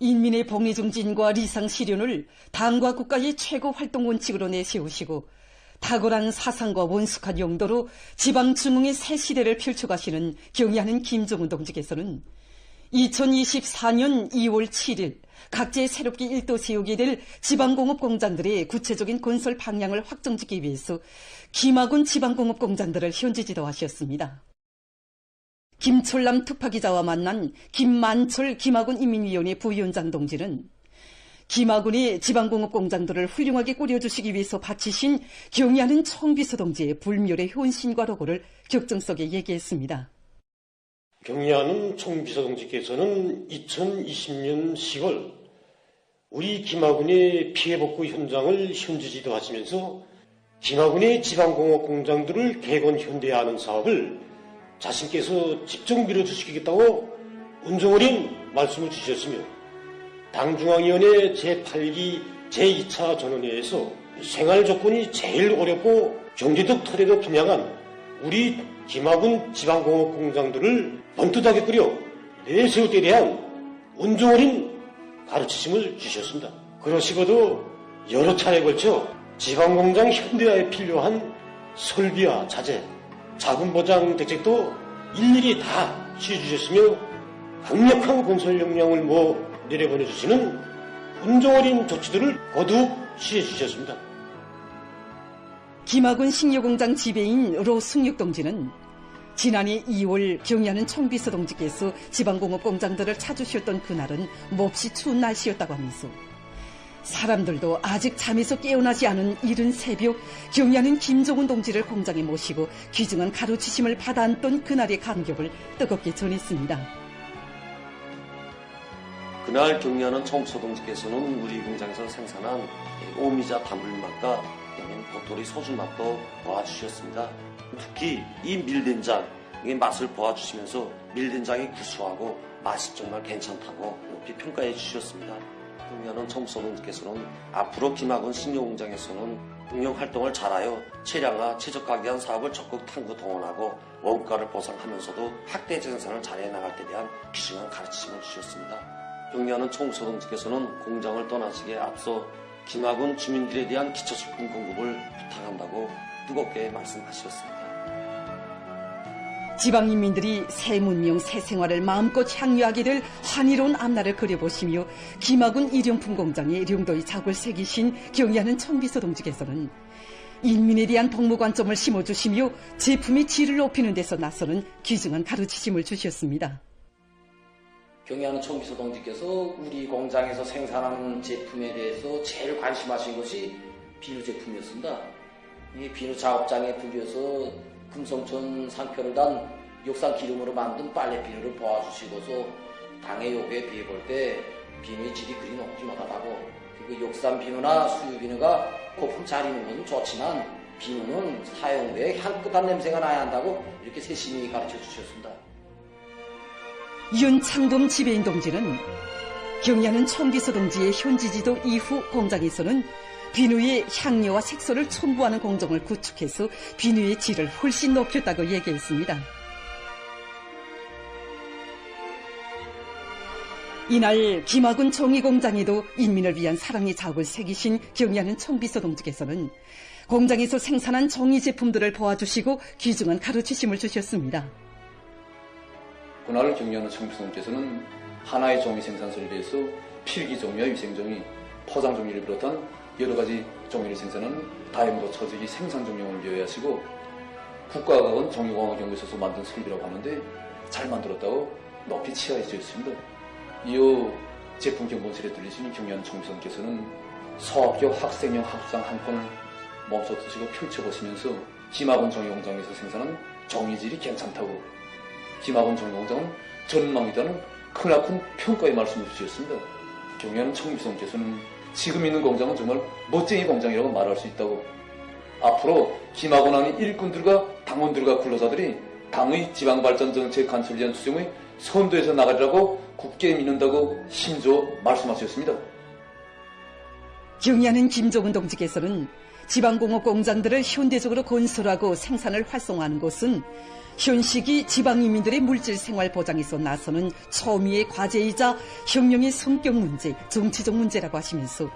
인민의 복리중진과 리상실현을 당과 국가의 최고 활동 원칙으로 내세우시고 탁월한 사상과 원숙한 용도로 지방중흥의 새 시대를 펼쳐가시는 경의하는 김정은 동지께서는 2024년 2월 7일 각지에 새롭게 일도 세우게 될 지방공업공장들의 구체적인 건설 방향을 확정짓기 위해서 김학운 지방공업공장들을 현지 지도하셨습니다. 김철남 특파기자와 만난 김만철 김학운 인민위원회 부위원장 동지는 김학운의 지방공업공장들을 훌륭하게 꾸려주시기 위해서 바치신 경의하는 청비서 동지의 불멸의 헌신과 로고를 격정석에 얘기했습니다. 경의하는 청비서 동지께서는 2020년 10월 우리 김학운의 피해복구 현장을 현지 지도하시면서 김학운의 지방공업공장들을 개건 현대화하는 사업을 자신께서 직접 밀어주시겠다고 은정어린 말씀을 주셨으며 당중앙위원회 제8기 제2차 전원회에서 생활 조건이 제일 어렵고 경제적 터대도 빈약한 우리 김학운 지방공업공장들을 번듯하게 꾸려 내세울 때에 대한 은정어린 가르치심을 주셨습니다. 그러시고도 여러 차례에 걸쳐 지방공장 현대화에 필요한 설비와 자재, 자금보장 대책도 일일이 다 취해주셨으며 강력한 건설 역량을 내려보내주시는 은정어린 조치들을 거듭 취해주셨습니다. 김학운 식료공장 지배인 로승육 동지는 지난해 2월 경의하는 청비서 동지께서 지방공업공장들을 찾으셨던 그날은 몹시 추운 날씨였다고 하면서 사람들도 아직 잠에서 깨어나지 않은 이른 새벽 경의하는 김정은 동지를 공장에 모시고 귀중한 가르치심을 받아안던 그날의 감격을 뜨겁게 전했습니다. 그날 경의하는 청비서 동지께서는 우리 공장에서 생산한 오미자 단물맛과 도토리 소주맛도 보아주셨습니다. 특히 이 밀된장 맛을 보아주시면서 밀된장이 구수하고 맛이 정말 괜찮다고 높이 평가해 주셨습니다. 경의하는 청비서 동지께서는 앞으로 김학운 식료공장에서는 경영활동을 잘하여 체량화, 최저가에 대한 사업을 적극 탐구 동원하고 원가를 보상하면서도 확대 생산을 잘해 나갈 때 대한 귀중한 가르침을 주셨습니다. 경의하는 청비서 동지께서는 공장을 떠나시기에 앞서 김학운 주민들에 대한 기초식품 공급을 부탁한다고 뜨겁게 말씀하셨습니다. 지방인민들이 새 문명, 새 생활을 마음껏 향유하게 될 환희로운 앞날을 그려보시며 김학운 일용품 공장에 령도의 작을 새기신 경의하는 청비서 동지께서는 인민에 대한 복무 관점을 심어주시며 제품의 질을 높이는 데서 나서는 귀중한 가르치심을 주셨습니다. 경의하는 청비서 동지께서 우리 공장에서 생산하는 제품에 대해서 제일 관심하신 것이 비누 제품이었습니다. 이 비누 작업장에 불려서 금성천 상표를 단 욕상 기름으로 만든 빨래 비누를 보아주시고서 당의 요구에 비해 볼 때 비누의 질이 그리 높지 못하다고, 그리고 욕산 비누나 수유 비누가 거품 잘 있는 것은 좋지만 비누는 사용 후에 향긋한 냄새가 나야 한다고 이렇게 세심히 가르쳐 주셨습니다. 윤창범 지배인 동지는 경의하는 청비서 동지의 현지 지도 이후 공장에서는 비누의 향료와 색소를 첨부하는 공정을 구축해서 비누의 질을 훨씬 높였다고 얘기했습니다. 이날 김학운 정의공장에도 인민을 위한 사랑의 자국을 새기신 경의하는 청비서 동지께서는 공장에서 생산한 정의 제품들을 보아주시고 귀중한 가르치심을 주셨습니다. 그날 경의하는 청비서 동지께서는 하나의 종이 생산 설비에서 필기 종이와 위생 종이, 포장 종이를 비롯한 여러 가지 종이를 생산하는 다용도 처지기 생산 종용을 비하하시고 국가과학원 종이공학연구소에서 만든 설비라고 하는데 잘 만들었다고 높이 치하해 주셨습니다. 이후 제품 경본실에 들리신 경의하는 청비서 동지께서는 소학교 학생용 학상 한 권을 멈춰 두시고 펼쳐보시면서 김학운 종이공장에서 생산한 종이질이 괜찮다고, 김학운 종이공장은 전망이다는 크나큰 평가의 말씀을 주셨습니다. 경의하는 청비서 동지께서는 지금 있는 공장은 정말 멋쟁이 공장이라고 말할 수 있다고, 앞으로 김학운 안의 일꾼들과 당원들과 근로자들이 당의 지방발전정책 관철위원 수정의 선도에서 나가리라고 굳게 믿는다고 힘줘 말씀하셨습니다. 경의하는 김종은 동지께서는 지방공업 공장들을 현대적으로 건설하고 생산을 활성화하는 것은 현 시기 지방인민들의 물질 생활 보장에서 나서는 초미의 과제이자 혁명의 성격 문제, 정치적 문제라고 하시면서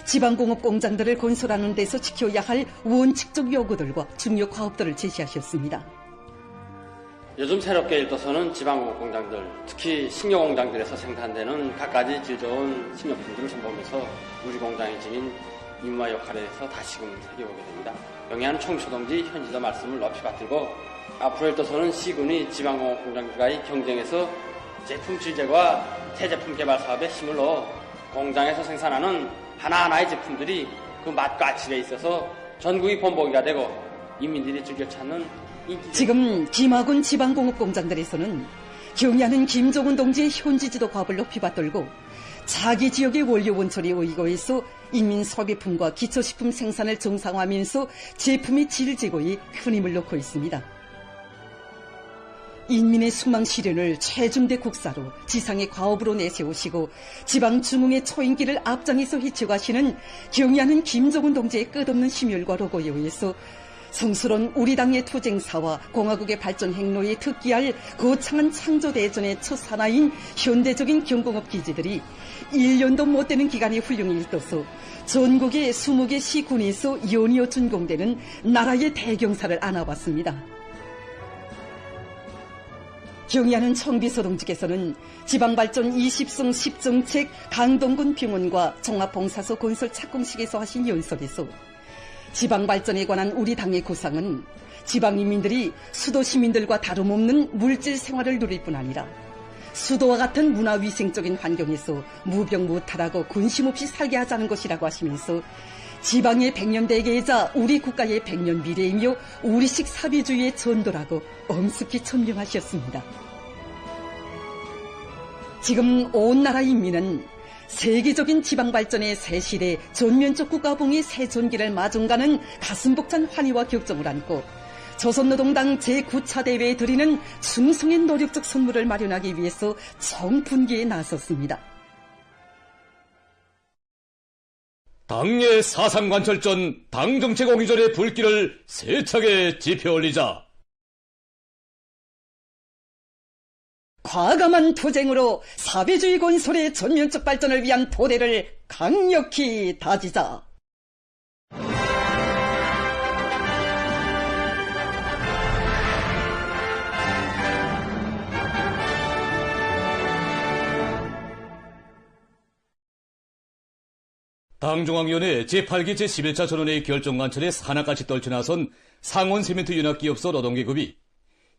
지방공업 공장들을 건설하는 데서 지켜야 할 원칙적 요구들과 중요 과업들을 제시하셨습니다. 요즘 새롭게 일도서는 지방공업 공장들, 특히 식료 공장들에서 생산되는 갖가지 질 좋은 식료품들을 선보면서 우리 공장이 지닌 임무와 역할에서 다시금 새겨보게 됩니다. 경의하는 총수동지 현지도 말씀을 높이 받들고 앞으로 일도서는 시군이 지방공업 공장들과의 경쟁에서 제품 질제와 새제품 개발 사업에 힘을 넣어 공장에서 생산하는 하나하나의 제품들이 그 맛과 질에 있어서 전국이 본보기가 되고 인민들이 즐겨 찾는 인기. 지금 김학군 지방공업 공장들에서는 경의하는 김종은 동지의 현지 지도 과업을 높이 받들고 자기 지역의 원료 원처리 의거에서 인민 소비품과 기초식품 생산을 정상화하면서 제품의 질 제고에 큰 힘을 놓고 있습니다. 인민의 수망 실현을 최중대 국사로 지상의 과업으로 내세우시고 지방 중흥의 초인기를 앞장에서 헤쳐가시는 경의하는 김종은 동지의 끝없는 심혈과 노고에 의해서 성스러운 우리 당의 투쟁사와 공화국의 발전 행로에 특기할 거창한 창조대전의 첫 사나인 현대적인 경공업 기지들이 1년도 못 되는 기간에 훌륭히 일떠서 전국의 20개 시군에서 연이어 준공되는 나라의 대경사를 안아왔습니다. 경의하는 청비서 동지께서는 지방발전 20성 10정책 강동군 병원과 종합봉사소 건설 착공식에서 하신 연설에서 지방발전에 관한 우리 당의 구상은 지방인민들이 수도 시민들과 다름없는 물질 생활을 누릴 뿐 아니라 수도와 같은 문화위생적인 환경에서 무병무탈하고 근심 없이 살게 하자는 것이라고 하시면서 지방의 100년 대계이자 우리 국가의 100년 미래이며 우리식 사회주의의 전도라고 엄습히 천명하셨습니다. 지금 온 나라 인민은 세계적인 지방발전의 새 시대 전면적 국가봉의 새 전기를 마중가는 가슴벅찬 환희와 격정을 안고 조선노동당 제9차 대회에 드리는 충성의 노력적 선물을 마련하기 위해서 정분기에 나섰습니다. 당의 사상관철전 당정책 공의전의 불길을 세차게 지펴 올리자. 과감한 투쟁으로 사회주의 건설의 전면적 발전을 위한 도래를 강력히 다지자. 당중앙위원회 제8기 제11차 전원회의 결정관철에 하나같이 떨쳐나선 상온세멘트윤합기업소 노동계급이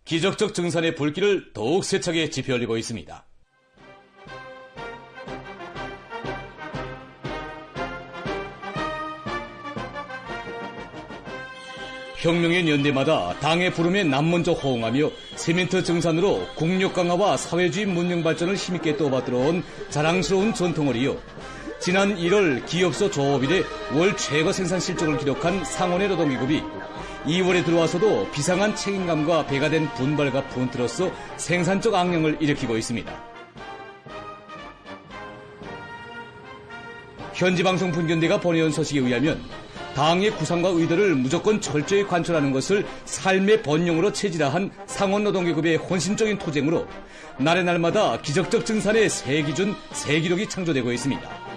기적적 증산의 불길을 더욱 세차게 지펴 올리고 있습니다. 혁명의 연대마다 당의 부름에 남먼저 호응하며 세멘트 증산으로 국력 강화와 사회주의 문명 발전을 힘있게 떠받들어온 자랑스러운 전통을 이어 지난 1월 기업소 조업일에 월 최고 생산 실적을 기록한 상온의 노동기급이 2월에 들어와서도 비상한 책임감과 배가 된 분발과 폰트로서 생산적 악령을 일으키고 있습니다. 현지방송 분견대가 보내온 소식에 의하면 당의 구상과 의도를 무조건 철저히 관철하는 것을 삶의 본용으로 체질화한 상온 노동계급의 혼신적인 투쟁으로 날의 날마다 기적적 증산의 새 기준, 새 기록이 창조되고 있습니다.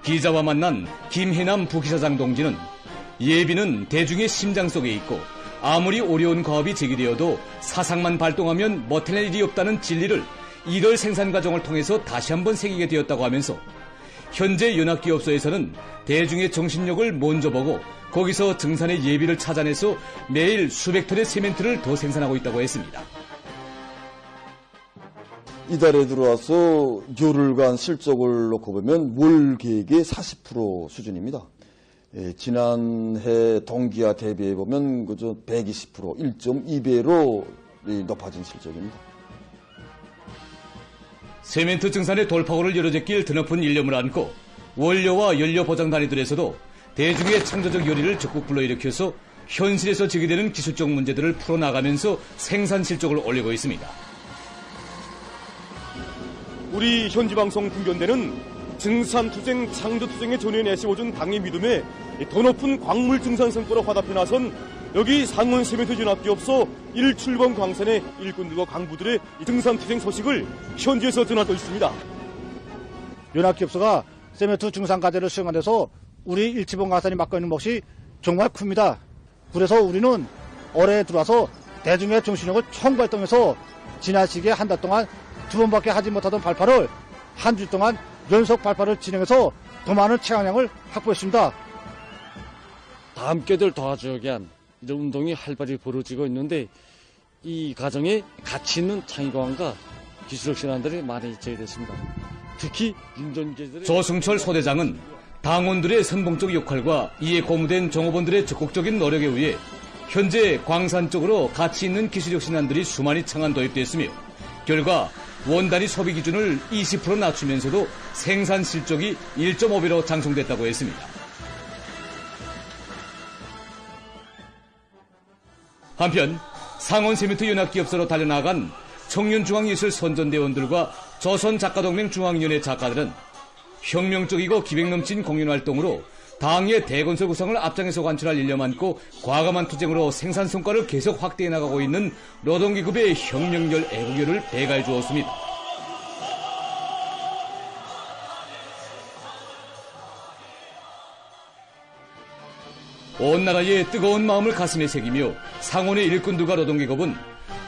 기자와 만난 김해남 부기사장 동지는 예비는 대중의 심장 속에 있고 아무리 어려운 과업이 제기되어도 사상만 발동하면 못해낼 일이 없다는 진리를 1월 생산 과정을 통해서 다시 한번 새기게 되었다고 하면서 현재 연합기업소에서는 대중의 정신력을 먼저 보고 거기서 증산의 예비를 찾아내서 매일 수백 톤의 세멘트를 더 생산하고 있다고 했습니다. 이달에 들어와서 열흘간 실적을 놓고 보면 월 계획의 40% 수준입니다. 지난해 동기와 대비해 보면 그저 120%, 1.2배로 높아진 실적입니다. 세멘트 증산의 돌파구를 열어제낄 드높은 일념을 안고 원료와 연료 보장 단위들에서도 대중의 창조적 열의를 적극 불러일으켜서 현실에서 제기되는 기술적 문제들을 풀어나가면서 생산 실적을 올리고 있습니다. 우리 현지방송 분견대는 증산투쟁, 창조투쟁의 전위에 내세워준 당의 믿음에 더 높은 광물 증산 성과로 화답해 나선 여기 상원 세멘트 연합기업소 1출범 광산의 일꾼들과 강부들의 증산투쟁 소식을 현지에서 전하고 있습니다. 연합기업소가 세멘트 증산과제를 수행한 데서 우리 일출범 광산이 맡고 있는 몫이 정말 큽니다. 그래서 우리는 올해 들어와서 대중의 정신력을 총발동해서 지난 시기에 한 달 동안 2번밖에 하지 못하던 발파를 한 주 동안 연속 발파를 진행해서 더 많은 체감량을 확보했습니다. 다 함께들 도와주기 위한 이런 운동이 활발히 벌어지고 있는데 이 과정에 가치 있는 창의공학과 기술력 신앙들이 많이 제외됐습니다. 특히 인존계들의 조승철 소대장은 당원들의 선봉적 역할과 이에 고무된 종업원들의 적극적인 노력에 의해 현재 광산 쪽으로 가치 있는 기술력 신안들이 수많이 창안 도입됐으며 결과 원단위 소비 기준을 20% 낮추면서도 생산 실적이 1.5배로 장성됐다고 했습니다. 한편 상원세멘트 연합기업소로 달려나간 청년중앙예술 선전대원들과 조선작가동맹 중앙위원회 작가들은 혁명적이고 기백 넘친 공연활동으로 당의 대건설 구상을 앞장에서 관철할 일념 안고 과감한 투쟁으로 생산 성과를 계속 확대해 나가고 있는 노동계급의 혁명열 애국열을 배가해 주었습니다. 온 나라의 뜨거운 마음을 가슴에 새기며 상원의 일꾼들과 노동계급은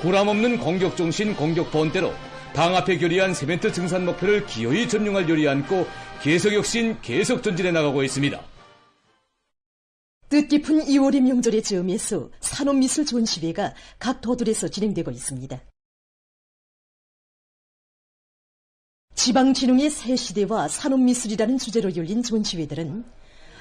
구람없는 공격정신 공격본대로 당 앞에 결의한 세멘트 증산 목표를 기어이 점령할 요리 안고 계속혁신 계속 전진해 나가고 있습니다. 뜻깊은 2월의 명절의 즈음에서 산업미술 전시회가 각 도들에서 진행되고 있습니다. 지방진흥의 새 시대와 산업미술이라는 주제로 열린 전시회들은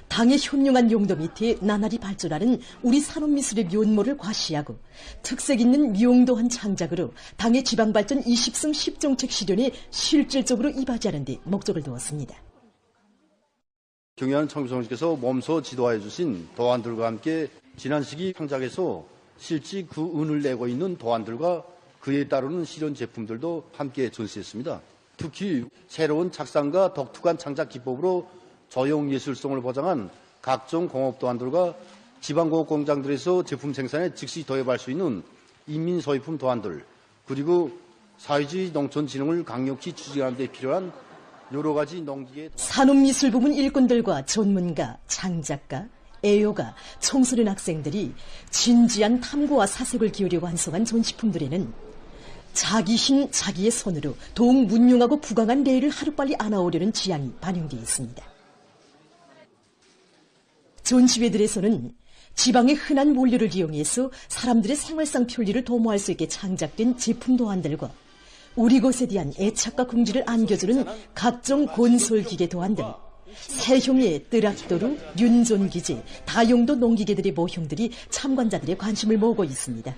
당의 현명한 용도 밑에 나날이 발전하는 우리 산업미술의 면모를 과시하고 특색 있는 미용도한 창작으로 당의 지방발전 20승 10정책 실현에 실질적으로 이바지하는 데 목적을 두었습니다. 경의하는 청비서님께서 몸소 지도하여 주신 도안들과 함께 지난 시기 창작에서 실제 그 은을 내고 있는 도안들과 그에 따르는 실현 제품들도 함께 전시했습니다. 특히 새로운 착상과 독특한 창작 기법으로 조형예술성을 보장한 각종 공업 도안들과 지방공업 공장들에서 제품 생산에 즉시 도입할 수 있는 인민소유품 도안들, 그리고 사회주의 농촌진흥을 강력히 추진하는 데 필요한 여러 가지 농기계 산업미술 부문 일꾼들과 전문가, 창작가, 애호가, 청소년 학생들이 진지한 탐구와 사색을 기울여 완성한 전시품들에는 자기 힘, 자기의 손으로 더욱 문명하고 부강한 내일을 하루빨리 안아오려는 지향이 반영되어 있습니다. 전시회들에서는 지방의 흔한 원료를 이용해서 사람들의 생활상 편리를 도모할 수 있게 창작된 제품 도안들과 우리 것에 대한 애착과 긍지를 안겨주는 각종 건설기계 도안들, 새형의 뜨락도루, 윤존기제, 다용도 농기계들의 모형들이 참관자들의 관심을 모으고 있습니다.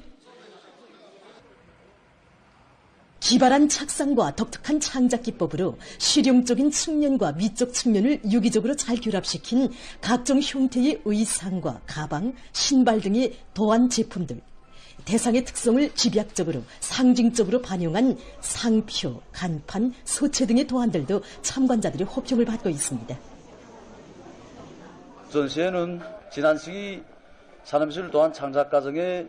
기발한 착상과 독특한 창작 기법으로 실용적인 측면과 미적 측면을 유기적으로 잘 결합시킨 각종 형태의 의상과 가방, 신발 등의 도안 제품들, 대상의 특성을 집약적으로 상징적으로 반영한 상표, 간판, 소체 등의 도안들도 참관자들의 호평을 받고 있습니다. 전시회는 지난 시기 산업미술 도안 창작 과정에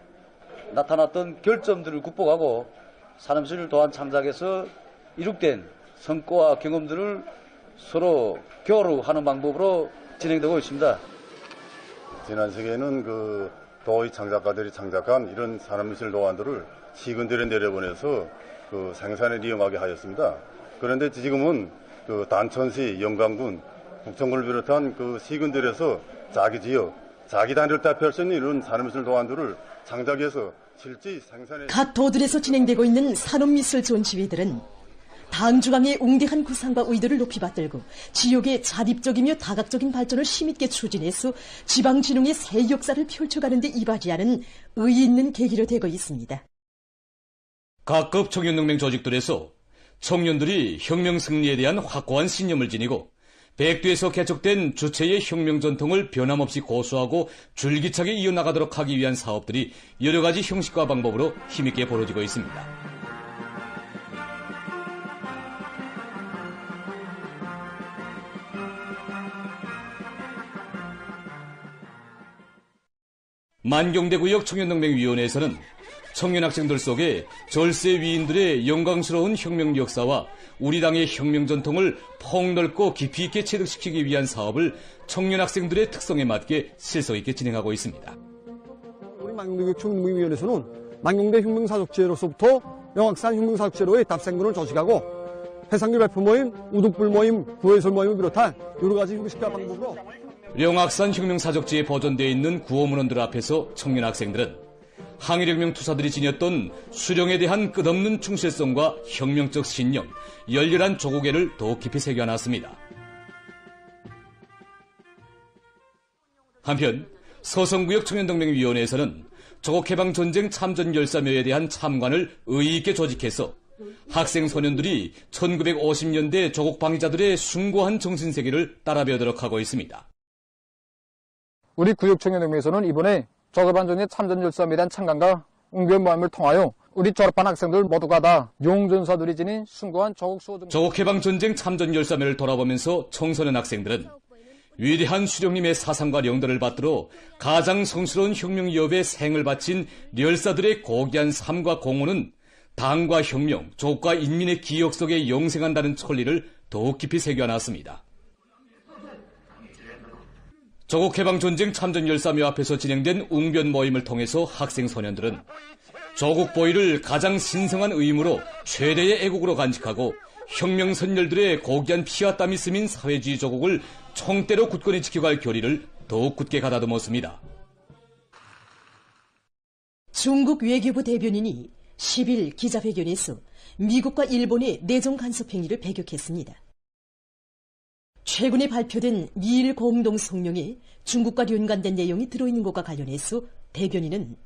나타났던 결점들을 극복하고 산업미술 도안 창작에서 이룩된 성과와 경험들을 서로 교류하는 방법으로 진행되고 있습니다. 지난 시기에는 도의 창작가들이 창작한 이런 산업미술 도안들을 시군들에 내려보내서 생산에 이용하게 하였습니다. 그런데 지금은 단천시, 영광군, 북천군을 비롯한 시군들에서 자기 지역, 자기 단위를 대표할 수 있는 이런 산업미술 도안들을 창작해서 실제 생산에 각 도들에서 진행되고 있는 산업미술 전시회들은 당 중앙의 웅대한 구상과 의도를 높이 받들고 지역의 자립적이며 다각적인 발전을 힘있게 추진해서 지방진흥의 새 역사를 펼쳐가는 데 이바지하는 의의 있는 계기로 되고 있습니다. 각급 청년동맹 조직들에서 청년들이 혁명 승리에 대한 확고한 신념을 지니고 백두에서 개척된 주체의 혁명 전통을 변함없이 고수하고 줄기차게 이어나가도록 하기 위한 사업들이 여러 가지 형식과 방법으로 힘있게 벌어지고 있습니다. 만경대구역 청년동맹위원회에서는 청년 학생들 속에 절세 위인들의 영광스러운 혁명 역사와 우리 당의 혁명 전통을 폭넓고 깊이 있게 체득시키기 위한 사업을 청년 학생들의 특성에 맞게 실속 있게 진행하고 있습니다. 우리 만경대구역 청년동맹위원회에서는 만경대 혁명사적지회로서부터 영악산 혁명사적지회로의 답생군을 조직하고 해상교 배포 모임, 우뚝불 모임, 구호해설 모임을 비롯한 여러 가지 형식과 방법으로 영악산 혁명사적지에 보존되어 있는 구호문헌들 앞에서 청년 학생들은 항일혁명 투사들이 지녔던 수령에 대한 끝없는 충실성과 혁명적 신념, 열렬한 조국애를 더욱 깊이 새겨놨습니다. 한편 서성구역 청년동맹위원회에서는 조국해방전쟁 참전 열사묘에 대한 참관을 의의 있게 조직해서 학생 소년들이 1950년대 조국 방위자들의 숭고한 정신세계를 따라 배우도록 하고 있습니다. 우리 구역 청년동맹에서는 이번에 조국해방전쟁 참전 열사묘에 대한 참관과 웅변 모임을 통하여 우리 졸업한 학생들 모두가 다 용전사들이 지닌 숭고한 조국 수호 조국해방전쟁 참전 열사묘를 돌아보면서 청소년 학생들은 위대한 수령님의 사상과 영도를 받들어 가장 성스러운 혁명기업에 생을 바친 열사들의 고귀한 삶과 공헌은 당과 혁명, 조국과 인민의 기억 속에 영생한다는 천리를 더욱 깊이 새겨놨습니다. 조국해방전쟁 참전 열사묘 앞에서 진행된 웅변 모임을 통해서 학생 소년들은 조국 보위를 가장 신성한 의무로 최대의 애국으로 간직하고 혁명 선열들의 고귀한 피와 땀이 스민 사회주의 조국을 총대로 굳건히 지켜갈 교리를 더욱 굳게 가다듬었습니다. 중국 외교부 대변인이 10일 기자회견에서 미국과 일본의 내정 간섭 행위를 배격했습니다. 최근에 발표된 미일 공동 성명에 중국과 연관된 내용이 들어있는 것과 관련해서 대변인은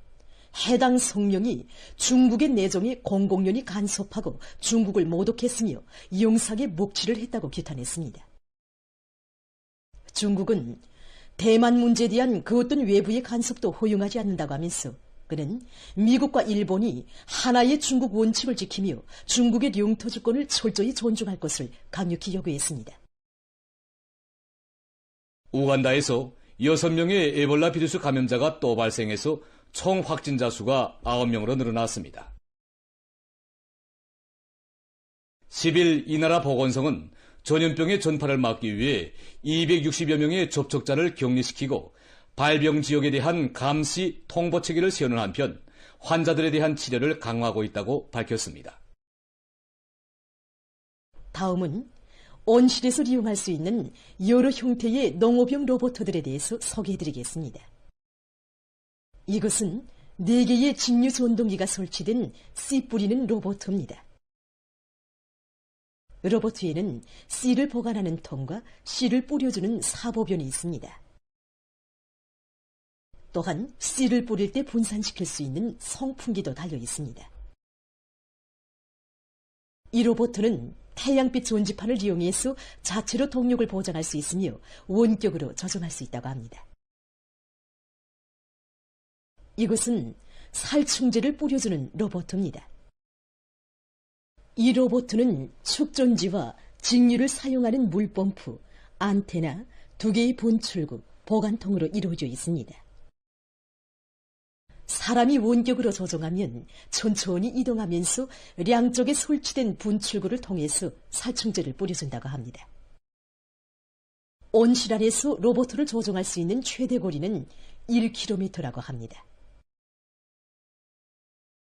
해당 성명이 중국의 내정에 공공연히 간섭하고 중국을 모독했으며 영상에 목취를 했다고 규탄했습니다. 중국은 대만 문제에 대한 그 어떤 외부의 간섭도 허용하지 않는다고 하면서 그는 미국과 일본이 하나의 중국 원칙을 지키며 중국의 영토 주권을 철저히 존중할 것을 강력히 요구했습니다. 우간다에서 6명의 에볼라 비루스 감염자가 또 발생해서 총 확진자 수가 9명으로 늘어났습니다. 10일 이 나라 보건성은 전염병의 전파를 막기 위해 260여 명의 접촉자를 격리시키고 발병 지역에 대한 감시 통보 체계를 세우는 한편 환자들에 대한 치료를 강화하고 있다고 밝혔습니다. 다음은 온실에서 이용할 수 있는 여러 형태의 농업용 로봇들에 대해서 소개해드리겠습니다. 이것은 4개의 직류 전동기가 설치된 씨 뿌리는 로봇입니다. 로봇에는 씨를 보관하는 통과 씨를 뿌려주는 사보변이 있습니다. 또한 씨를 뿌릴 때 분산시킬 수 있는 송풍기도 달려 있습니다. 이 로봇은 태양빛 전지판을 이용해서 자체로 동력을 보장할 수 있으며 원격으로 조정할 수 있다고 합니다. 이것은 살충제를 뿌려주는 로봇입니다. 이 로봇은 축전지와 직류를 사용하는 물펌프, 안테나, 2개의 분출구, 보관통으로 이루어져 있습니다. 사람이 원격으로 조종하면 천천히 이동하면서 양쪽에 설치된 분출구를 통해서 살충제를 뿌려준다고 합니다. 온실 안에서 로봇을 조종할 수 있는 최대 거리는 1km라고 합니다.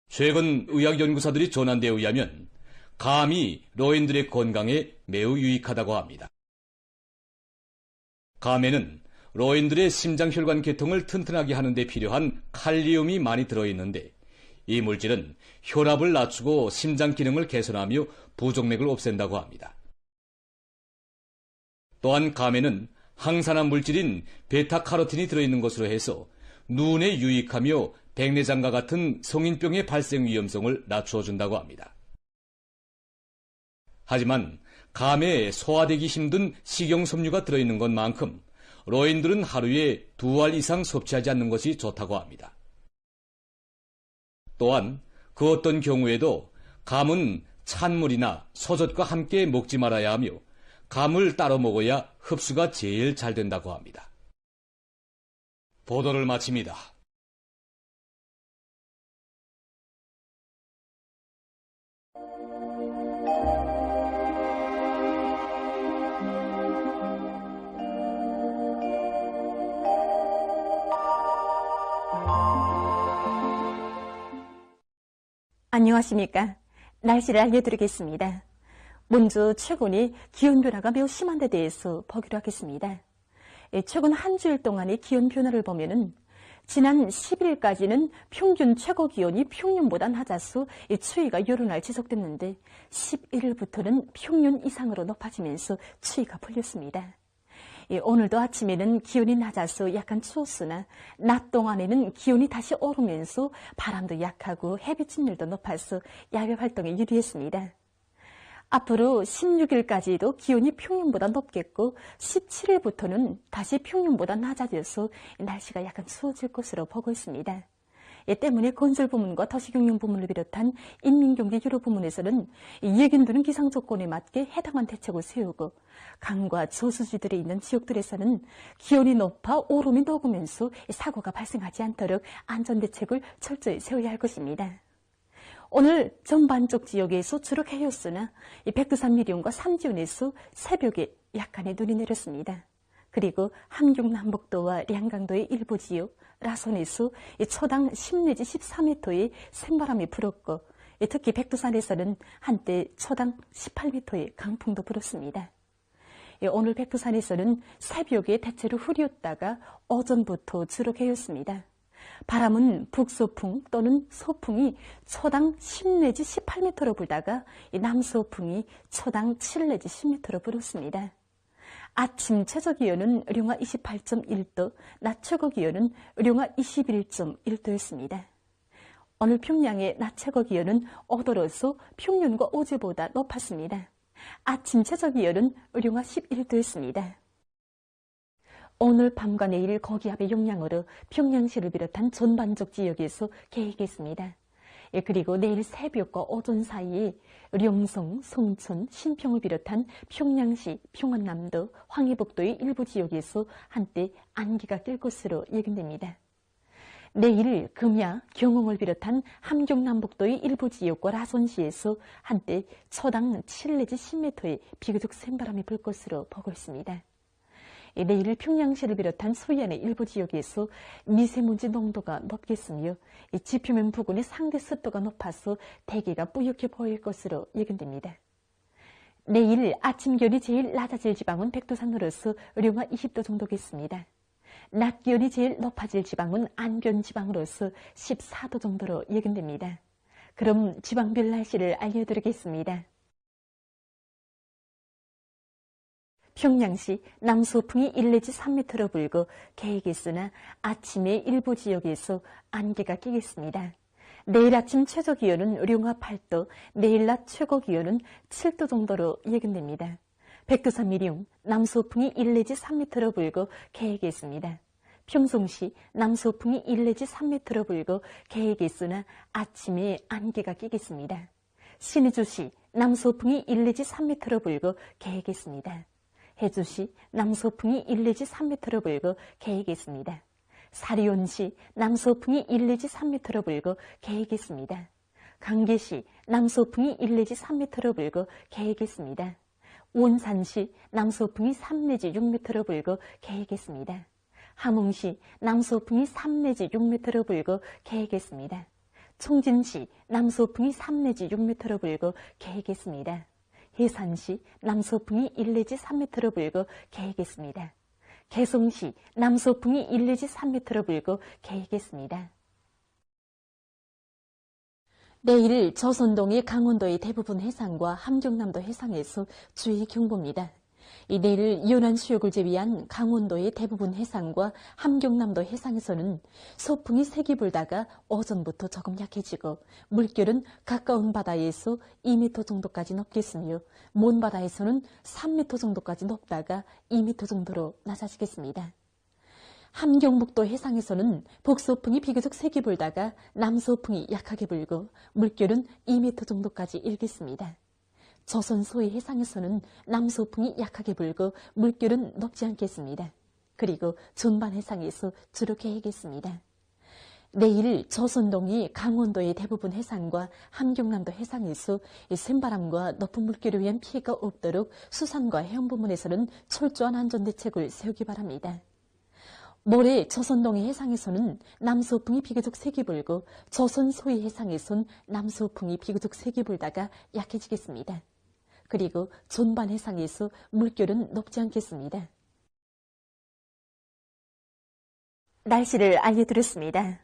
최근 의학연구사들이 전한 데 의하면 감이 노인들의 건강에 매우 유익하다고 합니다. 감에는 노인들의 심장혈관 계통을 튼튼하게 하는 데 필요한 칼륨이 많이 들어있는데 이 물질은 혈압을 낮추고 심장 기능을 개선하며 부종맥을 없앤다고 합니다. 또한 감에는 항산화 물질인 베타카로틴이 들어있는 것으로 해서 눈에 유익하며 백내장과 같은 성인병의 발생 위험성을 낮추어준다고 합니다. 하지만 감에 소화되기 힘든 식용섬유가 들어있는 것만큼 노인들은 하루에 2알 이상 섭취하지 않는 것이 좋다고 합니다. 또한 그 어떤 경우에도 감은 찬물이나 소젖과 함께 먹지 말아야 하며 감을 따로 먹어야 흡수가 제일 잘 된다고 합니다. 보도를 마칩니다. 안녕하십니까. 날씨를 알려드리겠습니다. 먼저 최근에 기온 변화가 매우 심한 데 대해서 보기로 하겠습니다. 최근 한 주일 동안의 기온 변화를 보면은 지난 10일까지는 평균 최고 기온이 평년보다 낮아서 추위가 여러 날 지속됐는데 11일부터는 평년 이상으로 높아지면서 추위가 풀렸습니다. 오늘도 아침에는 기온이 낮아서 약간 추웠으나 낮 동안에는 기온이 다시 오르면서 바람도 약하고 햇빛 진율도 높아서 야외 활동에 유리했습니다. 앞으로 16일까지도 기온이 평년보다 높겠고 17일부터는 다시 평년보다 낮아져서 날씨가 약간 추워질 것으로 보고 있습니다. 이 때문에 건설부문과 도시경영부문을 비롯한 인민경제 여러 부문에서는 예견되는 기상 조건에 맞게 해당한 대책을 세우고 강과 저수지들이 있는 지역들에서는 기온이 높아 오름이 녹으면서 사고가 발생하지 않도록 안전대책을 철저히 세워야 할 것입니다. 오늘 전반적 지역에서 주로 해였으나 백두산 미령과 삼지연에서 새벽에 약간의 눈이 내렸습니다. 그리고 함경남북도와 량강도의 일부 지역, 라손에서 초당 10 내지 14m의 샘바람이 불었고 특히 백두산에서는 한때 초당 18m의 강풍도 불었습니다. 오늘 백두산에서는 새벽에 대체로 흐렸다가 오전부터 주로 개였습니다. 바람은 북서풍 또는 서풍이 초당 10 내지 18m로 불다가 남서풍이 초당 7 내지 10m로 불었습니다. 아침 최저기온은 영하 28.1도, 낮 최고기온은 영하 21.1도였습니다. 오늘 평양의 낮 최고기온은 5도로서 평년과 어제보다 높았습니다. 아침 최저기온은 영하 11도였습니다. 오늘 밤과 내일 고기압의 영향으로 평양시를 비롯한 전반적 지역에서 개이겠습니다. 그리고 내일 새벽과 오전 사이에 령성, 송천, 신평을 비롯한 평양시, 평안남도, 황해북도의 일부 지역에서 한때 안개가 낄 것으로 예견됩니다. 내일 금야, 경흥을 비롯한 함경남북도의 일부 지역과 라손시에서 한때 초당 7 내지 10m의 비교적 센바람이 불 것으로 보고 있습니다. 내일 평양시를 비롯한 서해안의 일부 지역에서 미세먼지 농도가 높겠으며 지표면 부근의 상대 습도가 높아서 대기가 뿌옇게 보일 것으로 예견됩니다. 내일 아침 기온이 제일 낮아질 지방은 백두산으로서 영하 20도 정도겠습니다. 낮 기온이 제일 높아질 지방은 안견 지방으로서 14도 정도로 예견됩니다. 그럼 지방별 날씨를 알려드리겠습니다. 평양시 남서풍이 1 내지 3m로 불고 개이겠으나 아침에 일부 지역에서 안개가 끼겠습니다. 내일 아침 최저기온은 영하 8도, 내일 낮 최고기온은 7도 정도로 예견됩니다. 백두산 미령 남서풍이 1 내지 3m로 불고 개이겠습니다. 평송시 남서풍이 1 내지 3m로 불고 개이겠으나 아침에 안개가 끼겠습니다. 신의주시 남서풍이 1 내지 3m로 불고 개이겠습니다. 해주시 남서풍이 1 내지 3m로 불고 개이겠습니다. 사리온시 남서풍이 1 내지 3m로 불고 개이겠습니다. 강계시 남서풍이 1 내지 3m로 불고 개이겠습니다. 원산시 남서풍이 3 내지 6m로 불고 개이겠습니다. 함흥시 남서풍이 3 내지 6m로 불고 개이겠습니다. 총진시 남서풍이 3 내지 6m로 불고 개이겠습니다. 해산시 남서풍이 1 내지 3m로 불고 개이겠습니다. 개성시 남서풍이 1 내지 3m로 불고 개이겠습니다. 내일 조선동의 강원도의 대부분 해상과 함경남도 해상에서 주의 경보입니다. 내일 연안 수역을 제외한 강원도의 대부분 해상과 함경남도 해상에서는 서풍이 세게 불다가 오전부터 조금 약해지고 물결은 가까운 바다에서 2m 정도까지 높겠으며 먼 바다에서는 3m 정도까지 높다가 2m 정도로 낮아지겠습니다. 함경북도 해상에서는 북서풍이 비교적 세게 불다가 남서풍이 약하게 불고 물결은 2m 정도까지 일겠습니다. 조선 소해 해상에서는 남서풍이 약하게 불고 물결은 높지 않겠습니다. 그리고 전반 해상에서 주로 개이겠습니다. 내일 조선동이 강원도의 대부분 해상과 함경남도 해상에서 샘바람과 높은 물결에 의한 피해가 없도록 수산과 해양 부문에서는 철저한 안전대책을 세우기 바랍니다. 모레 조선 동해 해상에서는 남서풍이 비교적 세게 불고 조선 소위 해상에선 남서풍이 비교적 세게 불다가 약해지겠습니다. 그리고 존반 해상에서 물결은 높지 않겠습니다. 날씨를 알려드렸습니다.